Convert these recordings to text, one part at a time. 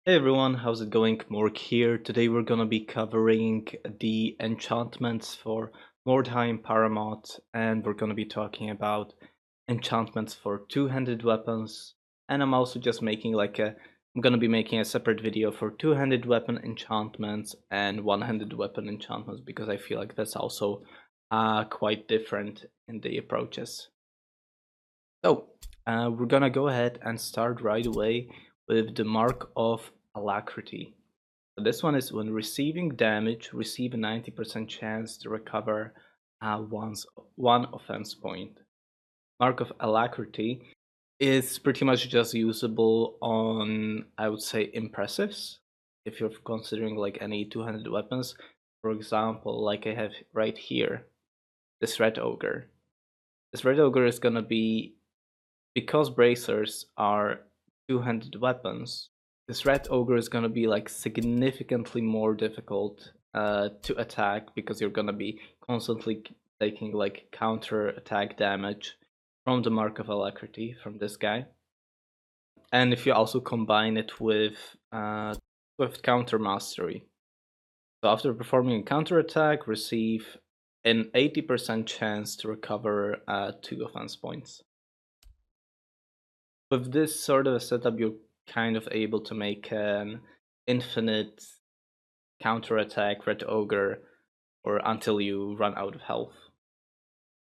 Hey everyone, how's it going? Morg here. Today we're gonna be covering the enchantments for Mordheim Paramod, and we're gonna be talking about enchantments for two-handed weapons. And I'm also just making I'm gonna be making a separate video for two-handed weapon enchantments and one-handed weapon enchantments because I feel like that's also quite different in the approaches. So we're gonna go ahead and start right away with the Mark of Alacrity. So this one is when receiving damage, receive a 90% chance to recover one offense point. Mark of Alacrity is pretty much just usable on, I would say, impressives. If you're considering like any two-handed weapons, for example, like I have right here, this Red Ogre. This Red Ogre is gonna be, because bracers are two-handed weapons, this red ogre is gonna be like significantly more difficult to attack because you're gonna be constantly taking like counter attack damage from the Mark of Alacrity from this guy. And if you also combine it with counter mastery, so after performing a counter attack, receive an 80% chance to recover 2 offense points. With this sort of a setup, you're kind of able to make an infinite counterattack Red Ogre or until you run out of health.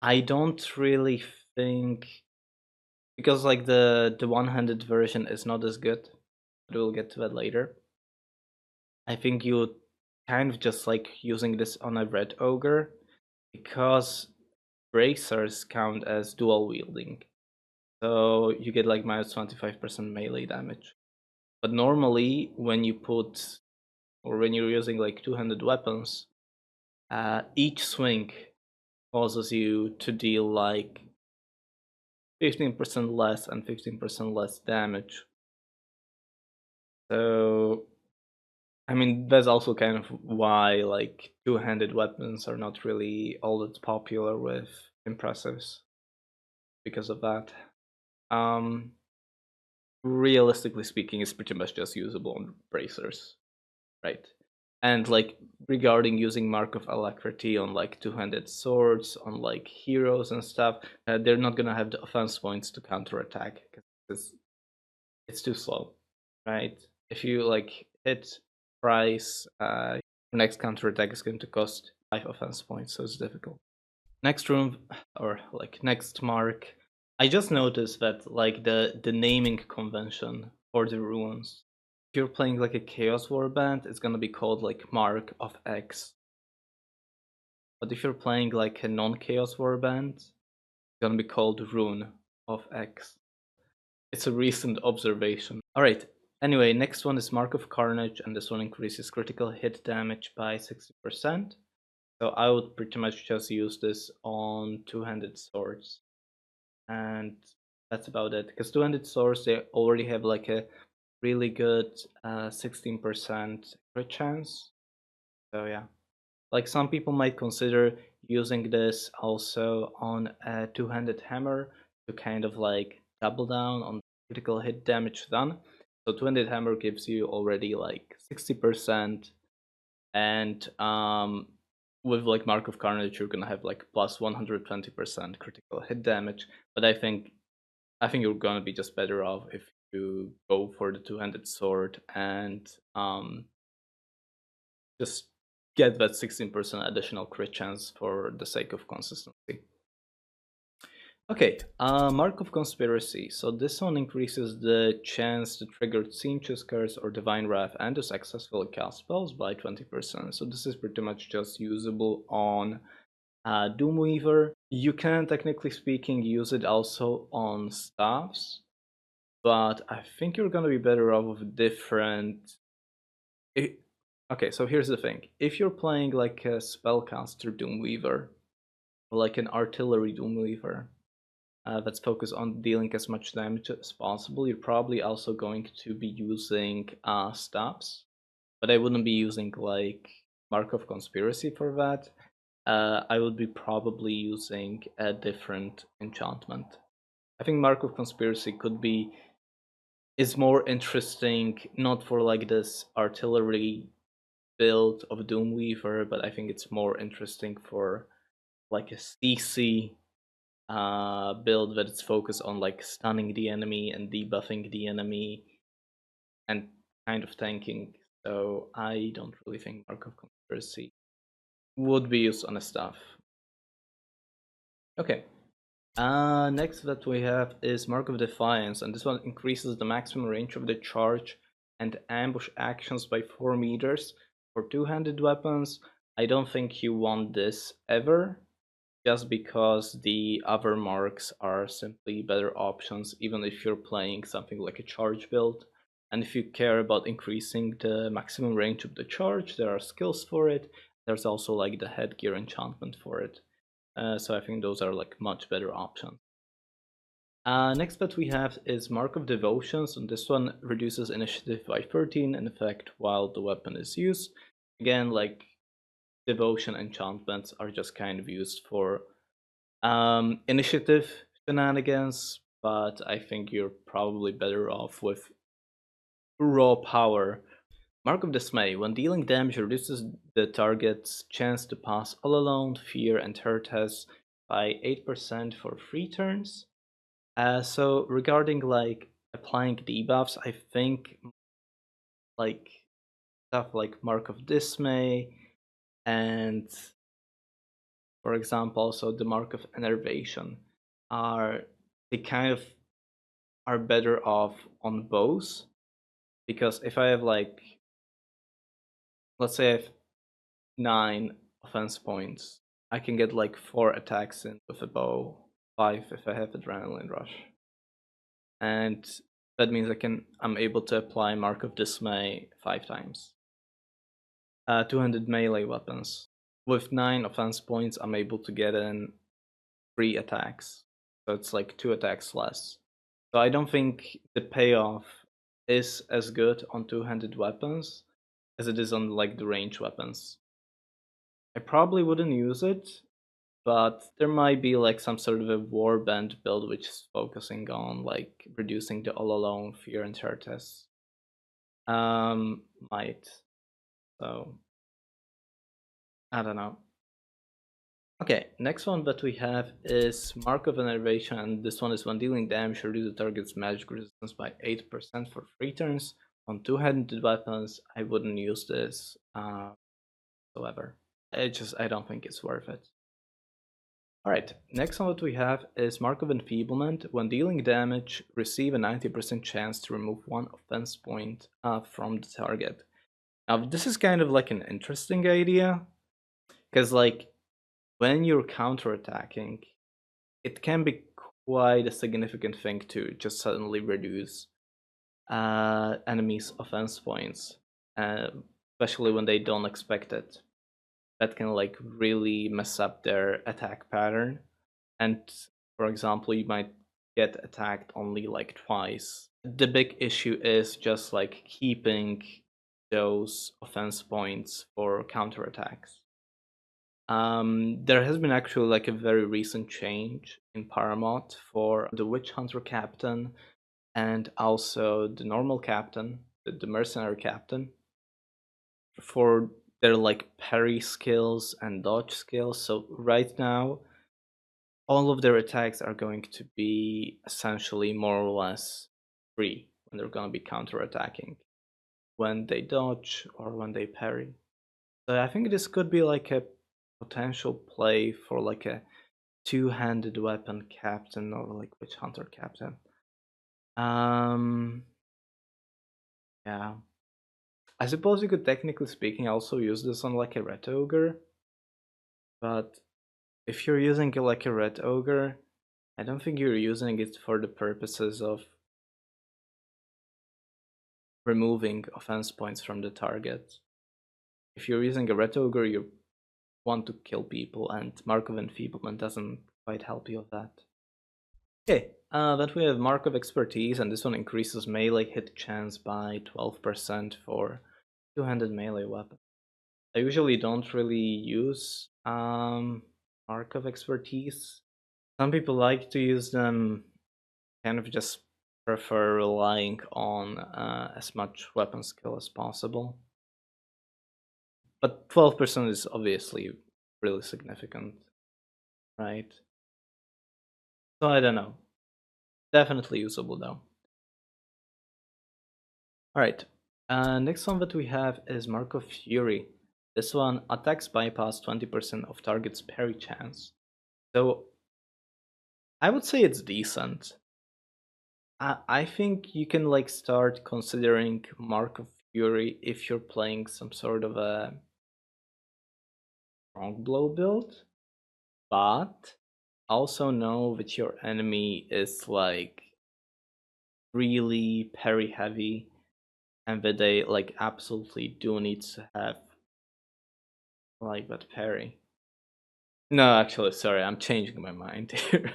I don't really think, because like the one-handed version is not as good, but we'll get to that later. I think you kind of just like using this on a Red Ogre because bracers count as dual wielding. So you get like minus 25% melee damage. But normally, when you're using like two-handed weapons, each swing causes you to deal like 15% less and 15% less damage. So, I mean, that's also kind of why like two-handed weapons are not really all that popular with impressives because of that. Um, Realistically speaking, it's pretty much just usable on bracers, right? And like regarding using Mark of Alacrity on like two-handed swords, on like heroes and stuff, they're not gonna have the offense points to counterattack because it's too slow, right? If you like hit price, your next counterattack is going to cost 5 offense points, so it's difficult. Next room, or like next mark, I just noticed that like the naming convention for the runes, if you're playing like a Chaos Warband, it's gonna be called like Mark of X. But if you're playing like a non-Chaos Warband, it's gonna be called Rune of X. It's a recent observation. Alright, anyway, next one is Mark of Carnage, and this one increases critical hit damage by 60%. So I would pretty much just use this on two-handed swords. And that's about it. Because two-handed swords, they already have like a really good 16% crit chance. So yeah. Like some people might consider using this also on a two-handed hammer to kind of like double down on critical hit damage done. So two-handed hammer gives you already like 60%, and with like Mark of Carnage, you're gonna have like plus 120% critical hit damage. But I think you're gonna be just better off if you go for the two-handed sword and just get that 16% additional crit chance for the sake of consistency. Okay, Mark of Conspiracy. So this one increases the chance to trigger Tzeentch's Curse or Divine Wrath and to successfully cast spells by 20%. So this is pretty much just usable on Doomweaver. You can, technically speaking, use it also on staffs, but I think you're gonna be better off with different. Okay, so here's the thing: if you're playing like a spellcaster Doomweaver, or like an artillery Doomweaver, that's focused on dealing as much damage as possible, you're probably also going to be using staffs, but I wouldn't be using like Mark of Conspiracy for that. I would be probably using a different enchantment. I think Mark of Conspiracy could be is more interesting, not for like this artillery build of Doomweaver, but I think it's more interesting for like a CC build that is focused on like stunning the enemy and debuffing the enemy and kind of tanking. So I don't really think Mark of Conspiracy would be used on a staff. Okay. Next that we have is Mark of Defiance, and this one increases the maximum range of the charge and ambush actions by 4 meters for two-handed weapons. I don't think you want this ever, just because the other marks are simply better options, even if you're playing something like a charge build. And if you care about increasing the maximum range of the charge, there are skills for it. There's also like the headgear enchantment for it. So I think those are like much better options. Next that we have is Mark of Devotions, and this one reduces initiative by 13 in effect while the weapon is used. Again, like devotion enchantments are just kind of used for initiative shenanigans, but I think you're probably better off with raw power. Mark of Dismay. When dealing damage, reduces the target's chance to pass all alone, fear, and terror tests by 8% for 3 turns. So regarding like applying debuffs, I think like stuff like Mark of Dismay and, for example, also the Mark of Enervation are they kind of are better off on bows, because if I have like, let's say I have 9 offense points, I can get like 4 attacks in with a bow, 5 if I have Adrenaline Rush, and that means I'm able to apply Mark of Dismay 5 times. 200 melee weapons. With 9 offense points, I'm able to get in 3 attacks. So it's like 2 attacks less. So I don't think the payoff is as good on two-handed weapons as it is on like the range weapons. I probably wouldn't use it, but there might be like some sort of a warband build which is focusing on like reducing the all alone fear and terror tests. Might. So I don't know. Okay, next one that we have is Mark of Enervation, and this one is when dealing damage, reduce the target's magic resistance by 8% for 3 turns. On two-handed weapons, I wouldn't use this whatsoever. I don't think it's worth it. Alright, next one that we have is Mark of Enfeeblement. When dealing damage, receive a 90% chance to remove 1 offense point from the target. Now, this is kind of like an interesting idea, because like when you're counterattacking, it can be quite a significant thing to just suddenly reduce enemies' offense points, especially when they don't expect it. That can like really mess up their attack pattern. And for example, you might get attacked only like twice. The big issue is just like keeping those offense points for counterattacks. There has been actually like a very recent change in Paramod for the Witch Hunter captain and also the normal captain, the mercenary captain, for their like parry skills and dodge skills. So right now, all of their attacks are going to be essentially more or less free when they're going to be counterattacking, when they dodge or when they parry. So I think this could be like a potential play for like a two-handed weapon captain or like witch hunter captain. Yeah. I suppose you could technically speaking also use this on like a red ogre, but if you're using it like a red ogre, I don't think you're using it for the purposes of removing offense points from the target. If you're using a red ogre, you want to kill people, and Mark of Enfeeblement doesn't quite help you with that. Okay, then we have Mark of Expertise, and this one increases melee hit chance by 12% for two-handed melee weapon. I usually don't really use Mark of Expertise. Some people like to use them kind of just prefer relying on as much weapon skill as possible. But 12% is obviously really significant, right? So I don't know. Definitely usable though. Alright, next one that we have is Mark of Fury. This one attacks bypass 20% of target's parry chance. So I would say it's decent. I think you can like start considering Mark of Fury if you're playing some sort of a strong blow build, but also know that your enemy is like really parry heavy and that they like absolutely do need to have like that parry. No, actually, sorry, I'm changing my mind here.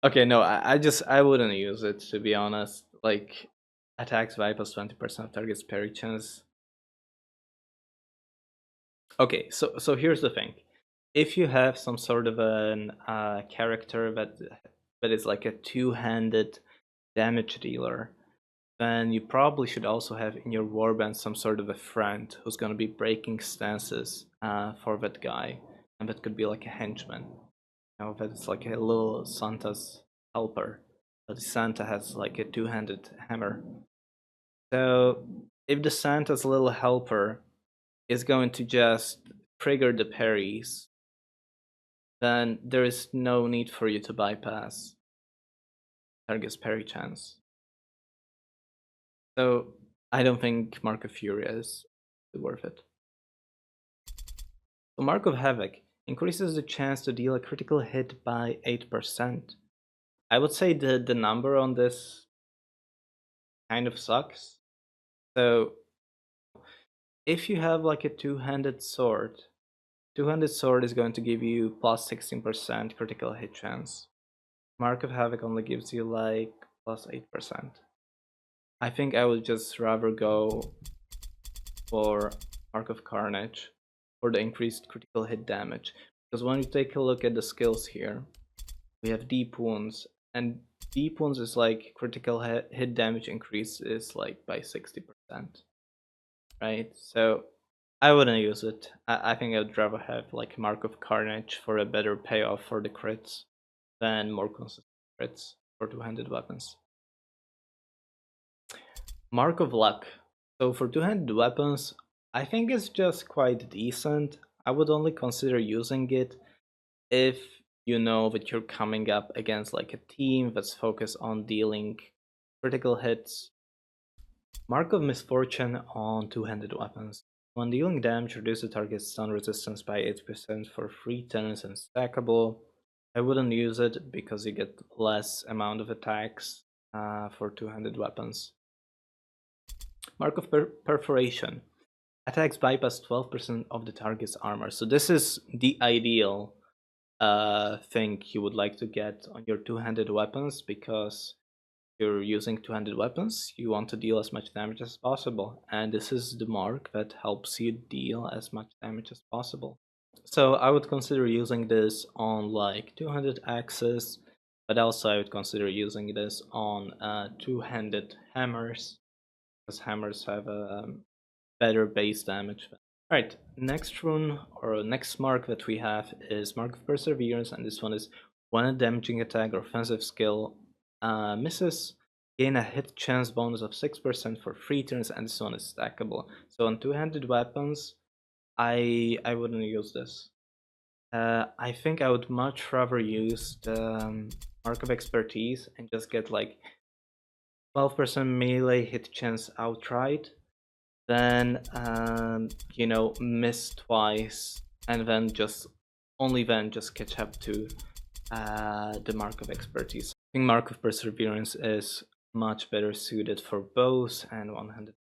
Okay, no, I wouldn't use it to be honest. Like attacks bypass 20% of target's parry chance. Okay, so here's the thing. If you have some sort of an character that is like a two-handed damage dealer, then you probably should also have in your warband some sort of a friend who's gonna be breaking stances for that guy, and that could be like a henchman. You know, that's like a little Santa's helper, but Santa has like a two-handed hammer. So if the Santa's little helper is going to just trigger the parries, then there is no need for you to bypass target's parry chance. So I don't think Mark of Fury is worth it. So Mark of Havoc increases the chance to deal a critical hit by 8%. I would say the number on this kind of sucks. So if you have like a two-handed sword is going to give you plus 16% critical hit chance. Mark of Havoc only gives you like plus 8%. I think I would just rather go for Mark of Carnage for the increased critical hit damage. Because when you take a look at the skills here, we have Deep Wounds, and Deep Wounds is like critical hit damage increase is like by 60%, right? So I wouldn't use it. I think I would rather have like Mark of Carnage for a better payoff for the crits than more consistent crits for two-handed weapons. Mark of Luck. So for two-handed weapons, I think it's just quite decent. I would only consider using it if you know that you're coming up against like a team that's focused on dealing critical hits. Mark of Misfortune on two-handed weapons. When dealing damage, reduce the target's stun resistance by 8% for 3 turns and stackable. I wouldn't use it because you get less amount of attacks for two-handed weapons. Mark of Perforation. Attacks bypass 12% of the target's armor. So this is the ideal thing you would like to get on your two-handed weapons because you're using two-handed weapons, you want to deal as much damage as possible, and this is the mark that helps you deal as much damage as possible. So I would consider using this on like two-handed axes, but also I would consider using this on two-handed hammers, because hammers have a better base damage. Alright, next rune or next mark that we have is Mark of Perseverance, and this one is when a damaging attack or offensive skill misses, gain a hit chance bonus of 6% for 3 turns, and this one is stackable. So on two-handed weapons, I wouldn't use this. I think I would much rather use the Mark of Expertise and just get like 12% melee hit chance outright, then you know, miss twice and then just only then just catch up to the Mark of Expertise. I think Mark of Perseverance is much better suited for bows and one-handed.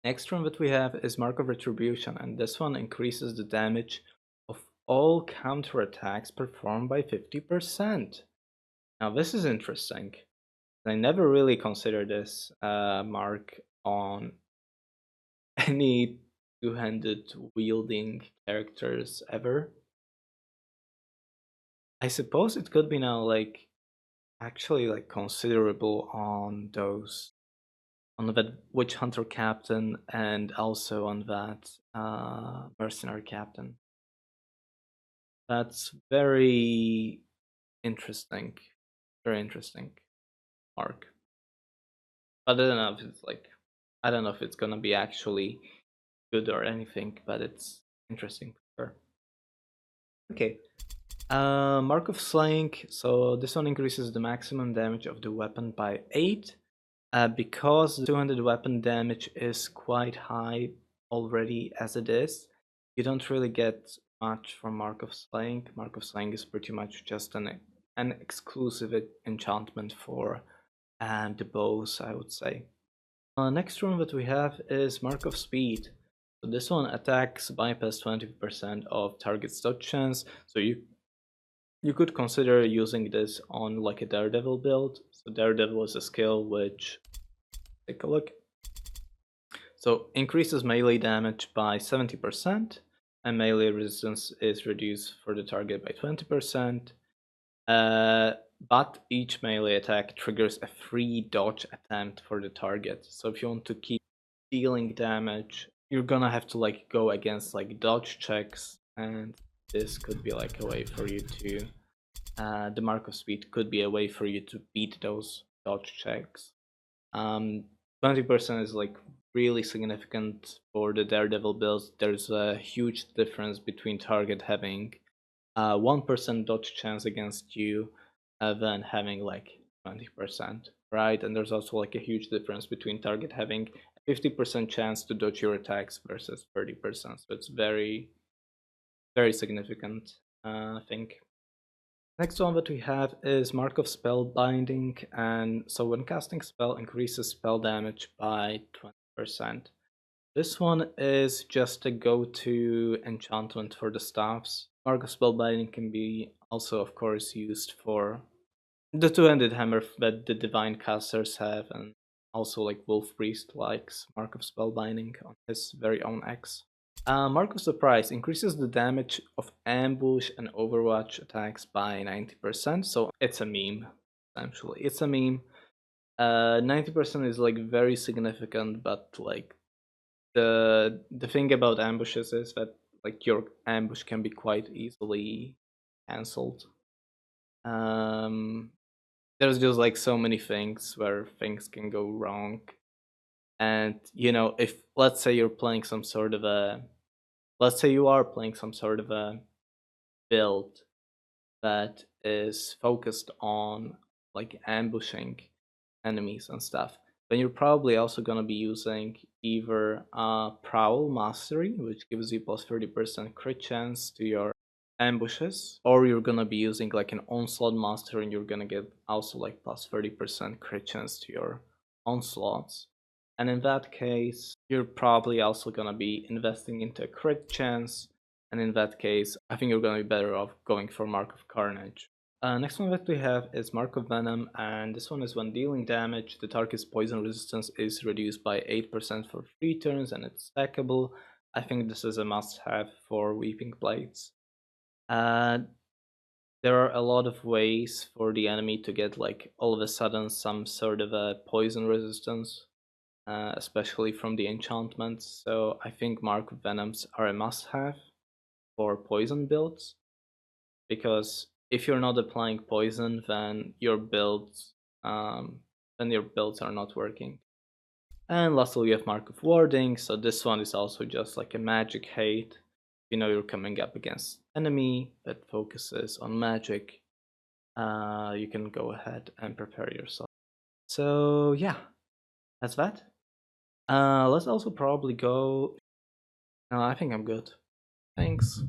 Next one that we have is Mark of Retribution, and this one increases the damage of all counterattacks performed by 50%. Now this is interesting. I never really considered this mark on any two-handed wielding characters ever. I suppose it could be now like actually like considerable on those, on that witch hunter captain and also on that mercenary captain. That's very interesting, very interesting arc. But I don't know if it's like, I don't know if it's gonna be actually good or anything, but it's interesting for sure. Okay. Mark of Slaying. So this one increases the maximum damage of the weapon by 8. Because the 200 weapon damage is quite high already as it is, you don't really get much from Mark of Slaying. Mark of Slaying is pretty much just an exclusive enchantment for the bows, I would say. Next one that we have is Mark of Speed. So this one attacks bypass 20% of target's dodge chance. So you could consider using this on like a Daredevil build. So Daredevil is a skill which, take a look. So increases melee damage by 70%, and melee resistance is reduced for the target by 20%. But each melee attack triggers a free dodge attempt for the target. So if you want to keep dealing damage, you're gonna have to like go against like dodge checks, and this could be like a way for you to the Mark of Speed could be a way for you to beat those dodge checks. 20% is like really significant for the Daredevil builds. There's a huge difference between target having 1% dodge chance against you than having like 20%, right? And there's also like a huge difference between target having 50% chance to dodge your attacks versus 30%. So it's very, very significant, I think. Next one that we have is Mark of Spell Binding, and so when casting spell increases spell damage by 20%. This one is just a go-to enchantment for the staffs. Mark of Spell Binding can be also of course used for the two-handed hammer that the divine casters have, and also like Wolf Priest likes Mark of Spell Binding on his very own X. Mark of Surprise increases the damage of ambush and overwatch attacks by 90%, so it's a meme, essentially. It's a meme. 90% is like very significant, but like the thing about ambushes is that like your ambush can be quite easily cancelled. Um, there's just like so many things where things can go wrong, and you know, if let's say you're playing some sort of a let's say you are playing some sort of a build that is focused on like ambushing enemies and stuff, then you're probably also going to be using either Prowl Mastery, which gives you plus 30% crit chance to your ambushes, or you're going to be using like an Onslaught Master and you're going to get also like plus 30% crit chance to your onslaughts. And in that case, you're probably also going to be investing into a crit chance, and in that case, I think you're going to be better off going for Mark of Carnage. Next one that we have is Mark of Venom, and this one is when dealing damage, the target's poison resistance is reduced by 8% for 3 turns, and it's stackable. I think this is a must-have for Weeping Blades. There are a lot of ways for the enemy to get like all of a sudden some sort of a poison resistance, especially from the enchantments. So I think Mark of Venoms are a must-have for poison builds, because if you're not applying poison, then your builds are not working. And lastly, we have Mark of Warding. So this one is also just like a magic hate. You know, you're coming up against enemy that focuses on magic. You can go ahead and prepare yourself. So yeah, that's that. Let's also probably go. No, I think I'm good. Thanks.